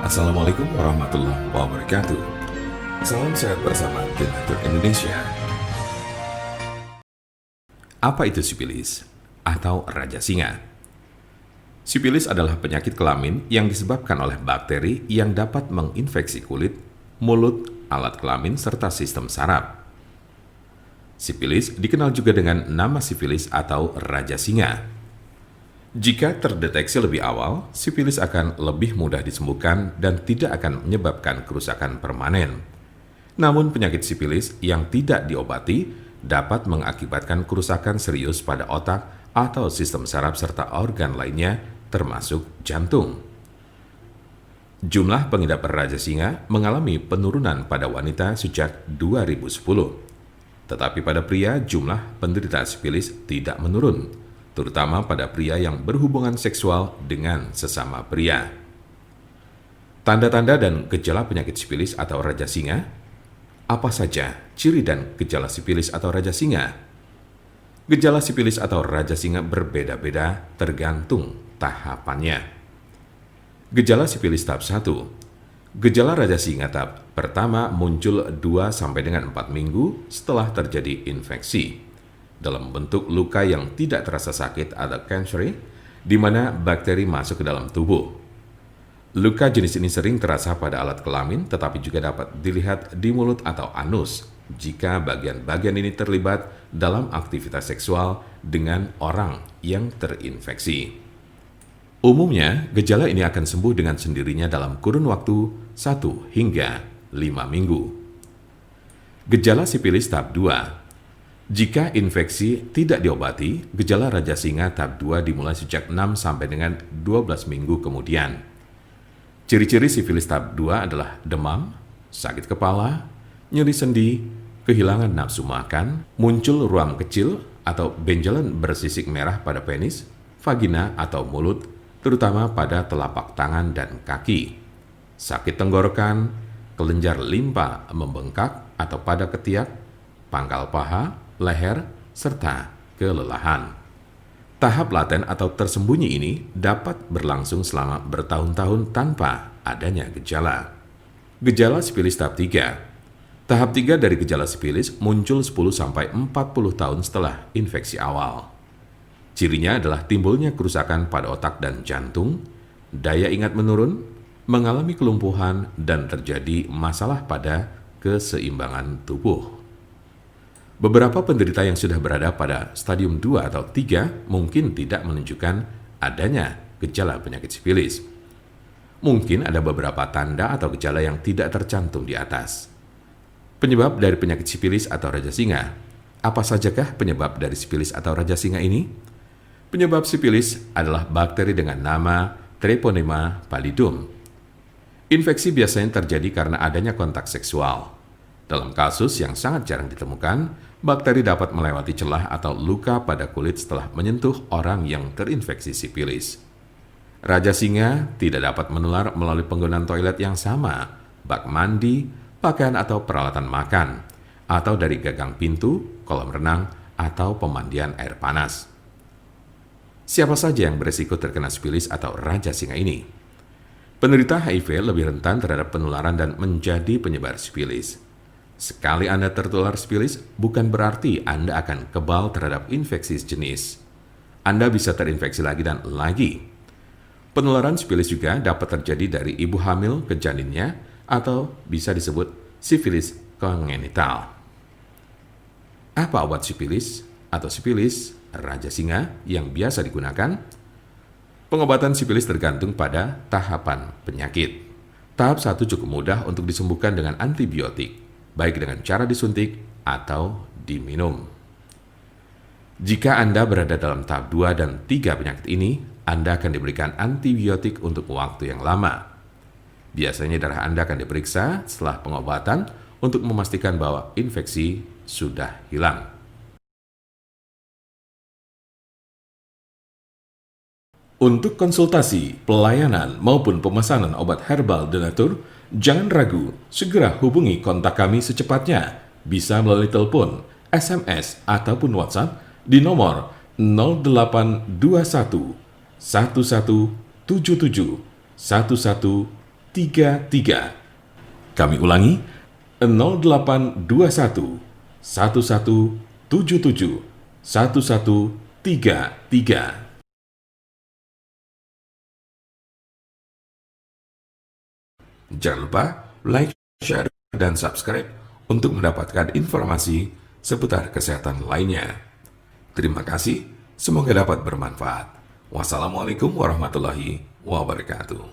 Assalamualaikum warahmatullahi wabarakatuh. Salam sehat bersama Donatur Indonesia. Apa itu sipilis atau raja singa? Sipilis adalah penyakit kelamin yang disebabkan oleh bakteri yang dapat menginfeksi kulit, mulut, alat kelamin, serta sistem saraf. Sipilis dikenal juga dengan nama sifilis atau raja singa. Jika terdeteksi lebih awal, sipilis akan lebih mudah disembuhkan dan tidak akan menyebabkan kerusakan permanen. Namun penyakit sipilis yang tidak diobati dapat mengakibatkan kerusakan serius pada otak atau sistem saraf serta organ lainnya termasuk jantung. Jumlah pengidap raja singa mengalami penurunan pada wanita sejak 2010. Tetapi pada pria jumlah penderita sipilis tidak menurun, terutama pada pria yang berhubungan seksual dengan sesama pria. Tanda-tanda dan gejala penyakit sipilis atau raja singa. Apa saja ciri dan gejala sipilis atau raja singa? Gejala sipilis atau raja singa berbeda-beda tergantung tahapannya. Gejala sipilis tahap 1. Gejala raja singa tahap pertama muncul 2 sampai dengan 4 minggu setelah terjadi infeksi dalam bentuk luka yang tidak terasa sakit atau cancer, di mana bakteri masuk ke dalam tubuh. Luka jenis ini sering terasa pada alat kelamin, tetapi juga dapat dilihat di mulut atau anus jika bagian-bagian ini terlibat dalam aktivitas seksual dengan orang yang terinfeksi. Umumnya, gejala ini akan sembuh dengan sendirinya dalam kurun waktu 1 hingga 5 minggu. Gejala sipilis tahap 2. Jika infeksi tidak diobati, gejala raja singa tahap 2 dimulai sejak 6 sampai dengan 12 minggu kemudian. Ciri-ciri sifilis tahap 2 adalah demam, sakit kepala, nyeri sendi, kehilangan nafsu makan, muncul ruam kecil atau benjolan bersisik merah pada penis, vagina atau mulut, terutama pada telapak tangan dan kaki, sakit tenggorokan, kelenjar limpa membengkak atau pada ketiak, pangkal paha, leher, serta kelelahan. Tahap laten atau tersembunyi ini dapat berlangsung selama bertahun-tahun tanpa adanya gejala. Gejala sipilis tahap 3. Tahap 3 dari gejala sipilis muncul 10-40 tahun setelah infeksi awal. Cirinya adalah timbulnya kerusakan pada otak dan jantung, daya ingat menurun, mengalami kelumpuhan, dan terjadi masalah pada keseimbangan tubuh. Beberapa penderita yang sudah berada pada stadium 2 atau 3 mungkin tidak menunjukkan adanya gejala penyakit sipilis. Mungkin ada beberapa tanda atau gejala yang tidak tercantum di atas. Penyebab dari penyakit sipilis atau raja singa. Apa sajakah penyebab dari sipilis atau raja singa ini? Penyebab sipilis adalah bakteri dengan nama Treponema pallidum. Infeksi biasanya terjadi karena adanya kontak seksual. Dalam kasus yang sangat jarang ditemukan, bakteri dapat melewati celah atau luka pada kulit setelah menyentuh orang yang terinfeksi sipilis. Raja singa tidak dapat menular melalui penggunaan toilet yang sama, bak mandi, pakaian atau peralatan makan, atau dari gagang pintu, kolam renang, atau pemandian air panas. Siapa saja yang beresiko terkena sipilis atau raja singa ini? Penderita HIV lebih rentan terhadap penularan dan menjadi penyebar sipilis. Sekali Anda tertular sipilis, bukan berarti Anda akan kebal terhadap infeksi sejenis. Anda bisa terinfeksi lagi dan lagi. Penularan sipilis juga dapat terjadi dari ibu hamil ke janinnya atau bisa disebut sifilis kongenital. Apa obat sipilis atau sipilis raja singa yang biasa digunakan? Pengobatan sipilis tergantung pada tahapan penyakit. Tahap 1 cukup mudah untuk disembuhkan dengan antibiotik, baik dengan cara disuntik atau diminum. Jika Anda berada dalam tahap 2 dan 3 penyakit ini, Anda akan diberikan antibiotik untuk waktu yang lama. Biasanya darah Anda akan diperiksa setelah pengobatan untuk memastikan bahwa infeksi sudah hilang. Untuk konsultasi, pelayanan, maupun pemesanan obat herbal Donatur, jangan ragu, segera hubungi kontak kami secepatnya. Bisa melalui telepon, SMS, ataupun WhatsApp di nomor 0821 1177 1177 1133. Kami ulangi, 0821 1177 1133. Jangan lupa like, share, dan subscribe untuk mendapatkan informasi seputar kesehatan lainnya. Terima kasih, semoga dapat bermanfaat. Wassalamualaikum warahmatullahi wabarakatuh.